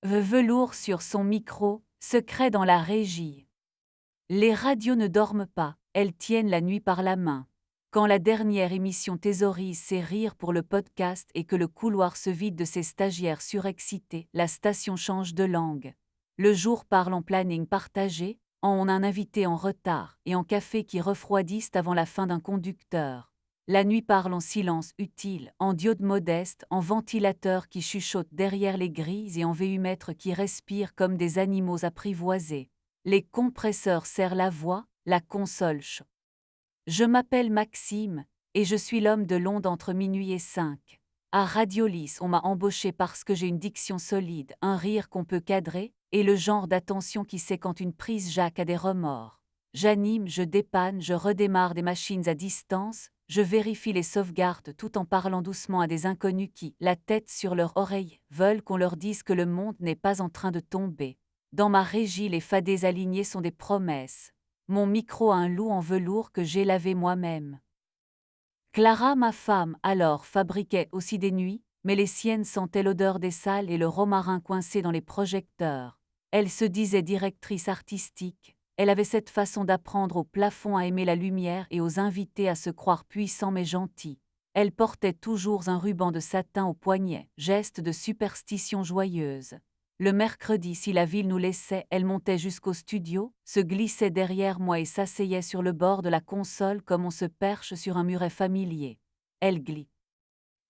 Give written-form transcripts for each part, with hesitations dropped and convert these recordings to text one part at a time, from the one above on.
Velours sur son micro, secret dans la régie. Les radios ne dorment pas, elles tiennent la nuit par la main. Quand la dernière émission thésaurise ses rires pour le podcast et que le couloir se vide de ses stagiaires surexcités, la station change de langue. Le jour parle en planning partagé, en un invité en retard et en café qui refroidissent avant la fin d'un conducteur. La nuit parle en silence utile, en diode modeste, en ventilateur qui chuchote derrière les grilles et en véhumètre qui respire comme des animaux apprivoisés. Les compresseurs serrent la voix, la console chauffe. Je m'appelle Maxime, et je suis l'homme de l'onde entre minuit et 5. À Radiolis, on m'a embauché parce que j'ai une diction solide, un rire qu'on peut cadrer, et le genre d'attention qui sait quand une prise jack a des remords. J'anime, je dépanne, je redémarre des machines à distance, je vérifie les sauvegardes tout en parlant doucement à des inconnus qui, la tête sur leur oreille, veulent qu'on leur dise que le monde n'est pas en train de tomber. Dans ma régie, les fadets alignés sont des promesses. Mon micro a un loup en velours que j'ai lavé moi-même. Clara, ma femme, alors, fabriquait aussi des nuits, mais les siennes sentaient l'odeur des salles et le romarin coincé dans les projecteurs. Elle se disait directrice artistique. Elle avait cette façon d'apprendre au plafond à aimer la lumière et aux invités à se croire puissants mais gentils. Elle portait toujours un ruban de satin au poignet, geste de superstition joyeuse. Le mercredi, si la ville nous laissait, elle montait jusqu'au studio, se glissait derrière moi et s'asseyait sur le bord de la console comme on se perche sur un muret familier. Elle glisse.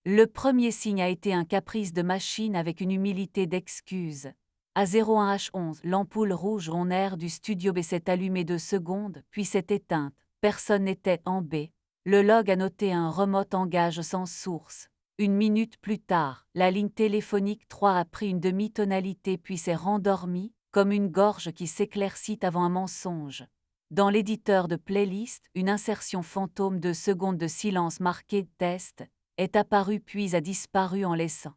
Le premier signe a été un caprice de machine avec une humilité d'excuse. À 01h11, l'ampoule rouge en air du studio B s'est allumée 2 secondes, puis s'est éteinte. Personne n'était en B. Le log a noté un remote engage sans source. 1 minute plus tard, la ligne téléphonique 3 a pris une demi-tonalité puis s'est rendormie, comme une gorge qui s'éclaircit avant un mensonge. Dans l'éditeur de playlist, une insertion fantôme de secondes de silence marquée test est apparue puis a disparu en laissant.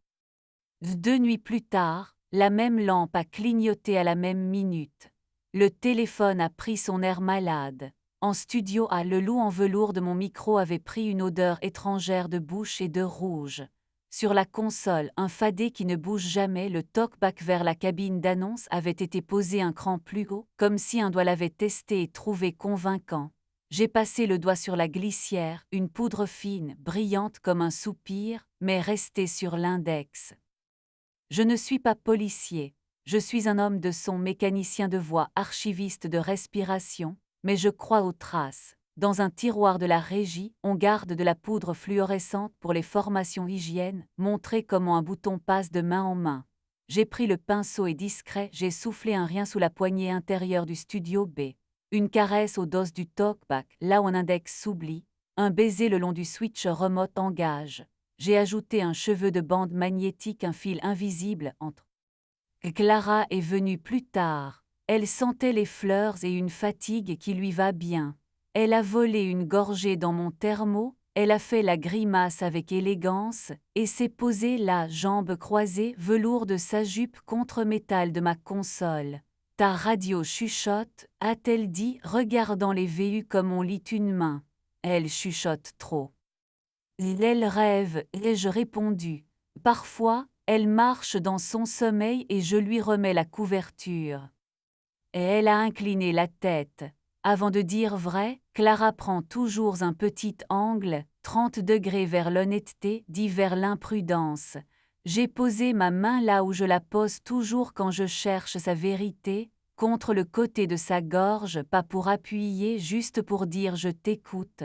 2 nuits plus tard, la même lampe a clignoté à la même minute. Le téléphone a pris son air malade. En studio A, le loup en velours de mon micro avait pris une odeur étrangère de bouche et de rouge. Sur la console, un fadé qui ne bouge jamais, le talkback vers la cabine d'annonce avait été posé un cran plus haut, comme si un doigt l'avait testé et trouvé convaincant. J'ai passé le doigt sur la glissière, une poudre fine, brillante comme un soupir, mais restée sur l'index. Je ne suis pas policier, je suis un homme de son, mécanicien de voix, archiviste de respiration, mais je crois aux traces. Dans un tiroir de la régie, on garde de la poudre fluorescente pour les formations hygiène, montrer comment un bouton passe de main en main. J'ai pris le pinceau et discret, j'ai soufflé un rien sous la poignée intérieure du studio B. Une caresse au dos du talkback, là où un index s'oublie, un baiser le long du switch remote engage. J'ai ajouté un cheveu de bande magnétique, un fil invisible entre. Clara est venue plus tard. Elle sentait les fleurs et une fatigue qui lui va bien. Elle a volé une gorgée dans mon thermo, elle a fait la grimace avec élégance, et s'est posée la jambe croisée, velours de sa jupe contre métal de ma console. Ta radio chuchote, a-t-elle dit, regardant les VU comme on lit une main. Elle chuchote trop. Elle rêve, ai-je répondu. Parfois, elle marche dans son sommeil et je lui remets la couverture. Et elle a incliné la tête. Avant de dire vrai, Clara prend toujours un petit angle, 30 degrés vers l'honnêteté, dit vers l'imprudence. J'ai posé ma main là où je la pose toujours quand je cherche sa vérité, contre le côté de sa gorge, pas pour appuyer, juste pour dire je t'écoute.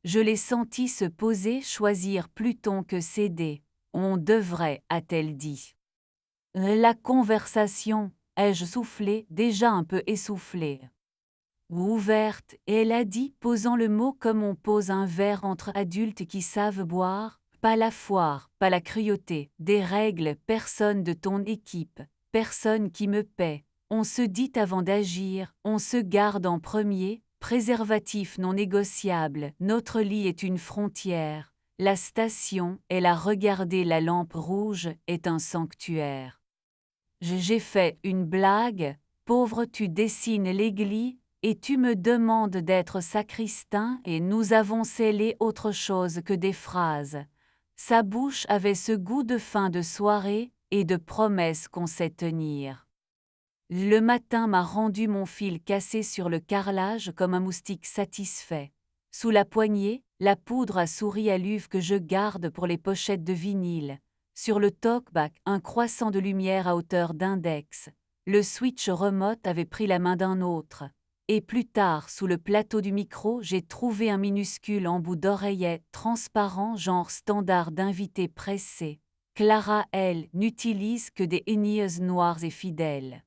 Je l'ai senti se poser, choisir Pluton que céder. On devrait, a-t-elle dit. La conversation, ai-je soufflé, déjà un peu essoufflée. Ouverte, et elle a dit, posant le mot comme on pose un verre entre adultes qui savent boire, pas la foire, pas la cruauté, des règles, personne de ton équipe, personne qui me paie. On se dit avant d'agir, on se garde en premier, préservatif non négociable, notre lit est une frontière, la station, elle a regardé la lampe rouge, est un sanctuaire. J'ai fait une blague, pauvre tu dessines l'église, et tu me demandes d'être sacristain et nous avons scellé autre chose que des phrases. Sa bouche avait ce goût de fin de soirée, et de promesses qu'on sait tenir. Le matin m'a rendu mon fil cassé sur le carrelage comme un moustique satisfait. Sous la poignée, la poudre à souris à l'uve que je garde pour les pochettes de vinyle. Sur le talkback, un croissant de lumière à hauteur d'index. Le switch remote avait pris la main d'un autre. Et plus tard, sous le plateau du micro, j'ai trouvé un minuscule embout d'oreillet transparent genre standard d'invité pressé. Clara, elle, n'utilise que des hennieuses noires et fidèles.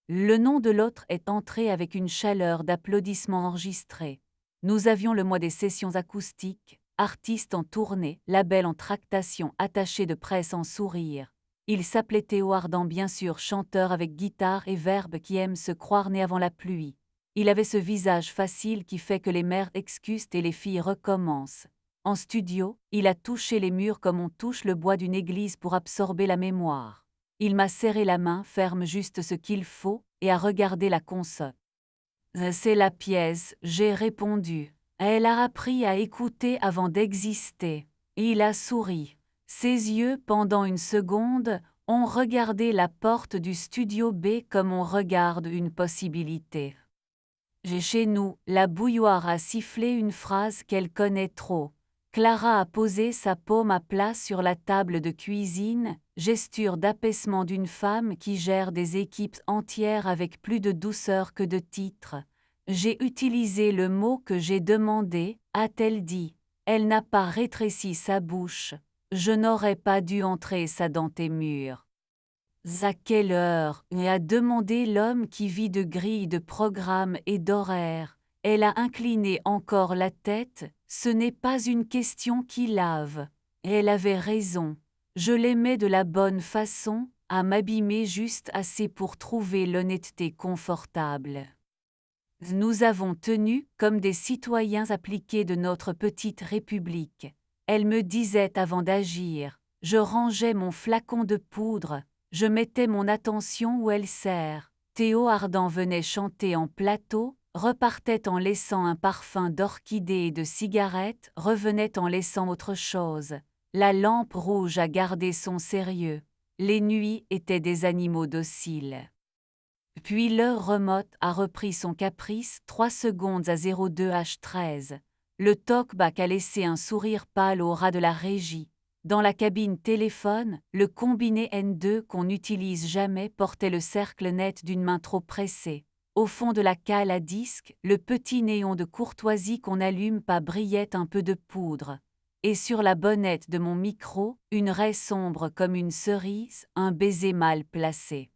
Le nom de l'autre est entré avec une chaleur d'applaudissements enregistrés. Nous avions le mois des sessions acoustiques, artiste en tournée, label en tractation, attaché de presse en sourire. Il s'appelait Théo Ardant, bien sûr, chanteur avec guitare et verbe qui aime se croire né avant la pluie. Il avait ce visage facile qui fait que les mères excusent et les filles recommencent. En studio, il a touché les murs comme on touche le bois d'une église pour absorber la mémoire. Il m'a serré la main, ferme juste ce qu'il faut, et a regardé la console. C'est la pièce, j'ai répondu. Elle a appris à écouter avant d'exister. Il a souri. Ses yeux, pendant une seconde, ont regardé la porte du studio B comme on regarde une possibilité. Chez nous, la bouilloire a sifflé une phrase qu'elle connaît trop. Clara a posé sa paume à plat sur la table de cuisine, gesture d'apaisement d'une femme qui gère des équipes entières avec plus de douceur que de titre. J'ai utilisé le mot que j'ai demandé, a-t-elle dit. Elle n'a pas rétréci sa bouche. Je n'aurais pas dû entrer ça dans tes murs. À quelle heure a demandé l'homme qui vit de grilles de programme et d'horaires. Elle a incliné encore la tête, ce n'est pas une question qui lave. Elle avait raison. Je l'aimais de la bonne façon, à m'abîmer juste assez pour trouver l'honnêteté confortable. Nous avons tenu comme des citoyens appliqués de notre petite république. Elle me disait avant d'agir, je rangeais mon flacon de poudre, je mettais mon attention où elle sert. Théo Ardant venait chanter en plateau, repartait en laissant un parfum d'orchidée et de cigarette, revenait en laissant autre chose. La lampe rouge a gardé son sérieux. Les nuits étaient des animaux dociles. Puis l'heure remote a repris son caprice 3 secondes à 02h13. Le talkback a laissé un sourire pâle au ras de la régie. Dans la cabine téléphone, le combiné N2 qu'on n'utilise jamais portait le cercle net d'une main trop pressée. Au fond de la cale à disque, le petit néon de courtoisie qu'on n'allume pas brillait un peu de poudre. Et sur la bonnette de mon micro, une raie sombre comme une cerise, un baiser mal placé.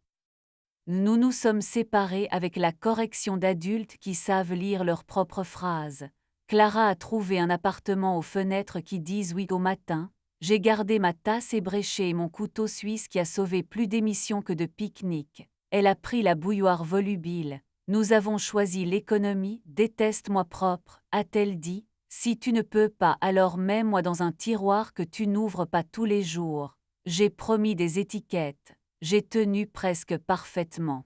Nous nous sommes séparés avec la correction d'adultes qui savent lire leurs propres phrases. Clara a trouvé un appartement aux fenêtres qui disent oui au matin. J'ai gardé ma tasse ébréchée et mon couteau suisse qui a sauvé plus d'émissions que de pique-nique. Elle a pris la bouilloire volubile. Nous avons choisi l'économie, déteste-moi propre, a-t-elle dit. Si tu ne peux pas, alors mets-moi dans un tiroir que tu n'ouvres pas tous les jours. J'ai promis des étiquettes. J'ai tenu presque parfaitement.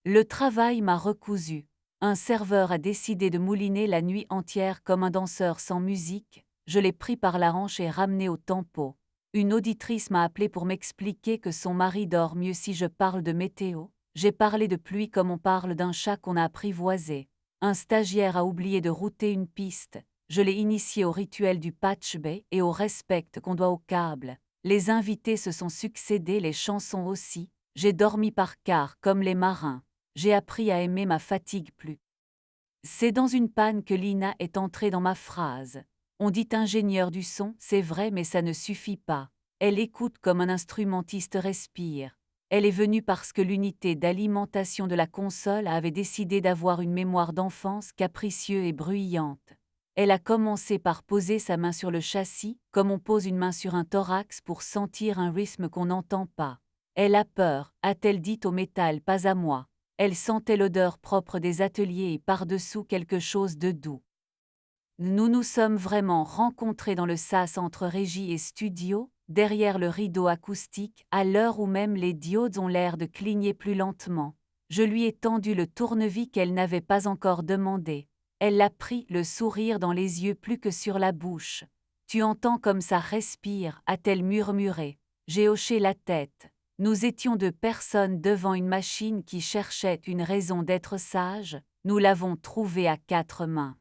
Le travail m'a recousu. Un serveur a décidé de mouliner la nuit entière comme un danseur sans musique. Je l'ai pris par la hanche et ramené au tempo. Une auditrice m'a appelé pour m'expliquer que son mari dort mieux si je parle de météo. J'ai parlé de pluie comme on parle d'un chat qu'on a apprivoisé. Un stagiaire a oublié de router une piste. Je l'ai initié au rituel du patch bay et au respect qu'on doit au câble. Les invités se sont succédés, les chansons aussi. J'ai dormi par quart comme les marins. J'ai appris à aimer ma fatigue plus. C'est dans une panne que Lina est entrée dans ma phrase. On dit ingénieur du son, c'est vrai, mais ça ne suffit pas. Elle écoute comme un instrumentiste respire. Elle est venue parce que l'unité d'alimentation de la console avait décidé d'avoir une mémoire d'enfance capricieuse et bruyante. Elle a commencé par poser sa main sur le châssis, comme on pose une main sur un thorax pour sentir un rythme qu'on n'entend pas. Elle a peur, a-t-elle dit au métal, pas à moi. Elle sentait l'odeur propre des ateliers et par-dessous quelque chose de doux. Nous nous sommes vraiment rencontrés dans le sas entre régie et studio, derrière le rideau acoustique, à l'heure où même les diodes ont l'air de cligner plus lentement. Je lui ai tendu le tournevis qu'elle n'avait pas encore demandé. Elle l'a pris, le sourire dans les yeux plus que sur la bouche. Tu entends comme ça respire, a-t-elle murmuré. J'ai hoché la tête. Nous étions 2 personnes devant une machine qui cherchait une raison d'être sage, nous l'avons trouvée à 4 mains.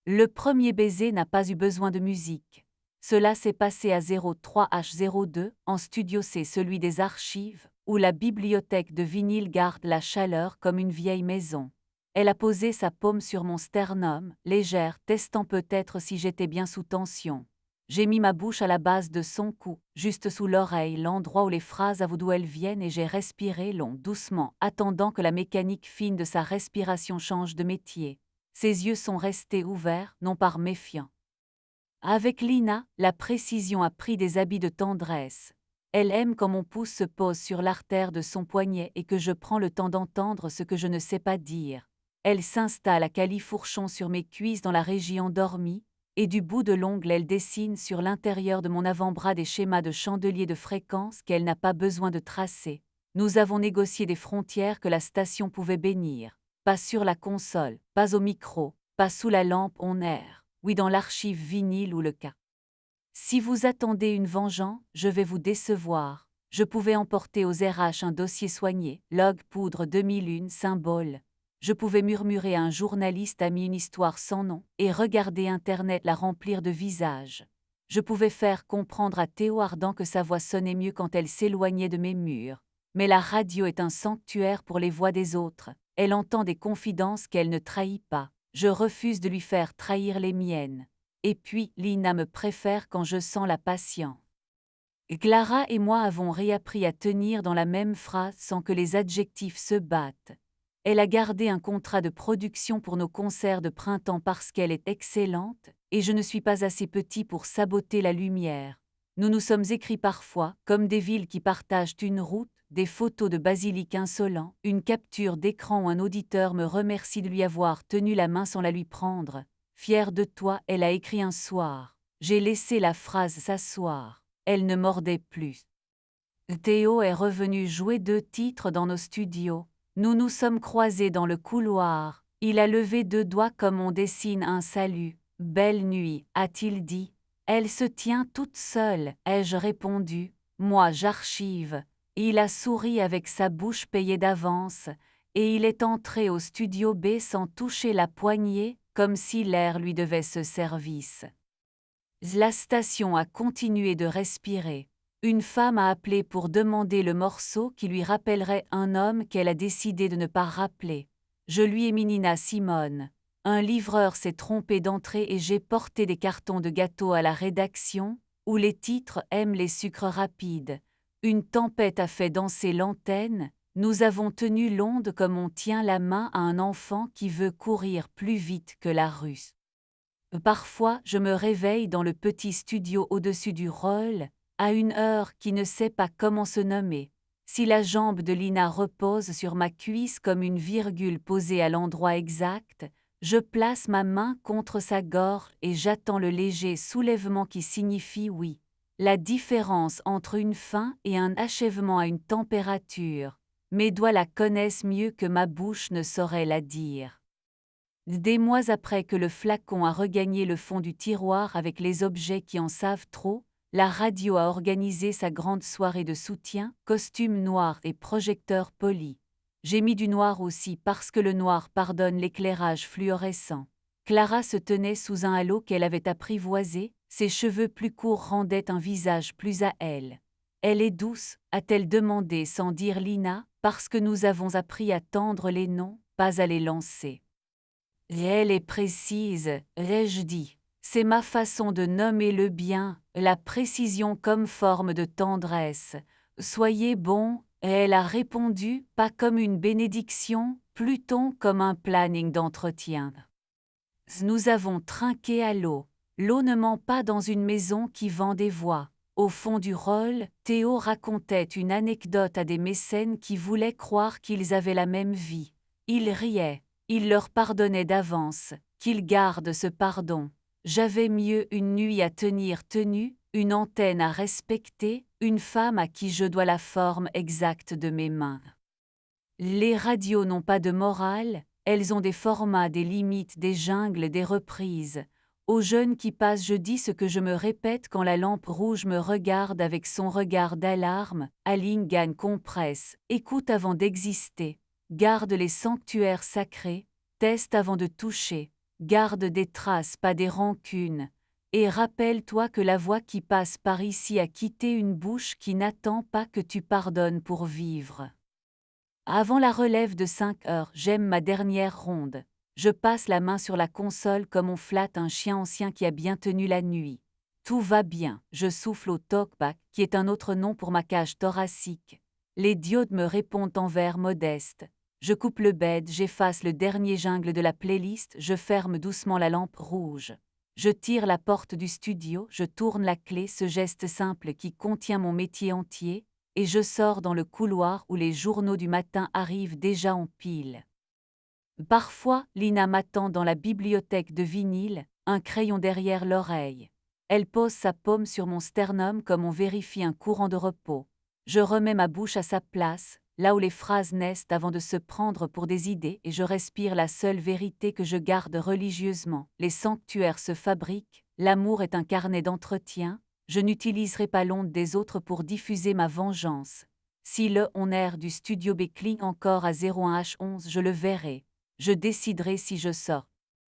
Le premier baiser n'a pas eu besoin de musique. Cela s'est passé à 03h02, en studio C, celui des archives, où la bibliothèque de vinyle garde la chaleur comme une vieille maison. Elle a posé sa paume sur mon sternum, légère, testant peut-être si j'étais bien sous tension. J'ai mis ma bouche à la base de son cou, juste sous l'oreille, l'endroit où les phrases avouent d'où elles viennent, et j'ai respiré long, doucement, attendant que la mécanique fine de sa respiration change de métier. Ses yeux sont restés ouverts, non par méfiants. Avec Lina, la précision a pris des habits de tendresse. Elle aime quand mon pouce se pose sur l'artère de son poignet et que je prends le temps d'entendre ce que je ne sais pas dire. Elle s'installe à califourchon sur mes cuisses dans la région endormie, et du bout de l'ongle elle dessine sur l'intérieur de mon avant-bras des schémas de chandeliers de fréquence qu'elle n'a pas besoin de tracer. Nous avons négocié des frontières que la station pouvait bénir. Pas sur la console, pas au micro, pas sous la lampe on air, oui dans l'archive vinyle ou le cas. Si vous attendez une vengeance, je vais vous décevoir. Je pouvais emporter aux RH un dossier soigné, log poudre 2001 symbole. Je pouvais murmurer à un journaliste ami une histoire sans nom et regarder Internet la remplir de visages. Je pouvais faire comprendre à Théo Ardant que sa voix sonnait mieux quand elle s'éloignait de mes murs. Mais la radio est un sanctuaire pour les voix des autres. Elle entend des confidences qu'elle ne trahit pas. Je refuse de lui faire trahir les miennes. Et puis, Lina me préfère quand je sens la patience. Clara et moi avons réappris à tenir dans la même phrase sans que les adjectifs se battent. Elle a gardé un contrat de production pour nos concerts de printemps parce qu'elle est excellente, et je ne suis pas assez petit pour saboter la lumière. Nous nous sommes écrits parfois, comme des villes qui partagent une route, des photos de basilic insolents, une capture d'écran où un auditeur me remercie de lui avoir tenu la main sans la lui prendre. Fière de toi, elle a écrit un soir. J'ai laissé la phrase s'asseoir. Elle ne mordait plus. Théo est revenu jouer 2 titres dans nos studios. Nous nous sommes croisés dans le couloir. Il a levé 2 doigts comme on dessine un salut. Belle nuit, a-t-il dit. Elle se tient toute seule, ai-je répondu. Moi j'archive. Il a souri avec sa bouche payée d'avance, et il est entré au studio B sans toucher la poignée, comme si l'air lui devait ce service. La station a continué de respirer. Une femme a appelé pour demander le morceau qui lui rappellerait un homme qu'elle a décidé de ne pas rappeler. Je lui ai mis Nina Simone. Un livreur s'est trompé d'entrée et j'ai porté des cartons de gâteaux à la rédaction, où les titres aiment les sucres rapides. Une tempête a fait danser l'antenne, nous avons tenu l'onde comme on tient la main à un enfant qui veut courir plus vite que la rue. Parfois, je me réveille dans le petit studio au-dessus du rôle, à une heure qui ne sait pas comment se nommer. Si la jambe de Lina repose sur ma cuisse comme une virgule posée à l'endroit exact, je place ma main contre sa gorge et j'attends le léger soulèvement qui signifie oui. La différence entre une fin et un achèvement à une température. Mes doigts la connaissent mieux que ma bouche ne saurait la dire. Des mois après que le flacon a regagné le fond du tiroir avec les objets qui en savent trop, la radio a organisé sa grande soirée de soutien, costume noir et projecteur poli. J'ai mis du noir aussi parce que le noir pardonne l'éclairage fluorescent. Clara se tenait sous un halo qu'elle avait apprivoisé, ses cheveux plus courts rendaient un visage plus à elle. Elle est douce, a-t-elle demandé sans dire Lina, parce que nous avons appris à tendre les noms, pas à les lancer. Et elle est précise, ai-je dit. C'est ma façon de nommer le bien, la précision comme forme de tendresse. Soyez bon, et elle a répondu, pas comme une bénédiction, plutôt comme un planning d'entretien. Nous avons trinqué à l'eau. L'eau ne ment pas dans une maison qui vend des voix. Au fond du rôle, Théo racontait une anecdote à des mécènes qui voulaient croire qu'ils avaient la même vie. Il riait. Il leur pardonnait d'avance, qu'ils gardent ce pardon. J'avais mieux une nuit à tenir tenue, une antenne à respecter, une femme à qui je dois la forme exacte de mes mains. Les radios n'ont pas de morale, elles ont des formats, des limites, des jungles, des reprises. Aux jeunes qui passent, je dis ce que je me répète quand la lampe rouge me regarde avec son regard d'alarme. Aligne, gagne, compresse, écoute avant d'exister. Garde les sanctuaires sacrés, teste avant de toucher. Garde des traces, pas des rancunes. Et rappelle-toi que la voix qui passe par ici a quitté une bouche qui n'attend pas que tu pardonnes pour vivre. Avant la relève de 5 heures, j'aime ma dernière ronde. Je passe la main sur la console comme on flatte un chien ancien qui a bien tenu la nuit. Tout va bien, je souffle au talkback, qui est un autre nom pour ma cage thoracique. Les diodes me répondent en vers modeste. Je coupe le bed, j'efface le dernier jungle de la playlist, je ferme doucement la lampe rouge. Je tire la porte du studio, je tourne la clé, ce geste simple qui contient mon métier entier, et je sors dans le couloir où les journaux du matin arrivent déjà en pile. Parfois, Lina m'attend dans la bibliothèque de vinyle, un crayon derrière l'oreille. Elle pose sa paume sur mon sternum comme on vérifie un courant de repos. Je remets ma bouche à sa place, là où les phrases naissent avant de se prendre pour des idées, et je respire la seule vérité que je garde religieusement. Les sanctuaires se fabriquent, l'amour est un carnet d'entretien, je n'utiliserai pas l'onde des autres pour diffuser ma vengeance. Si le on-air du studio B cligne encore à 01H11, je le verrai. Je déciderai si je sors.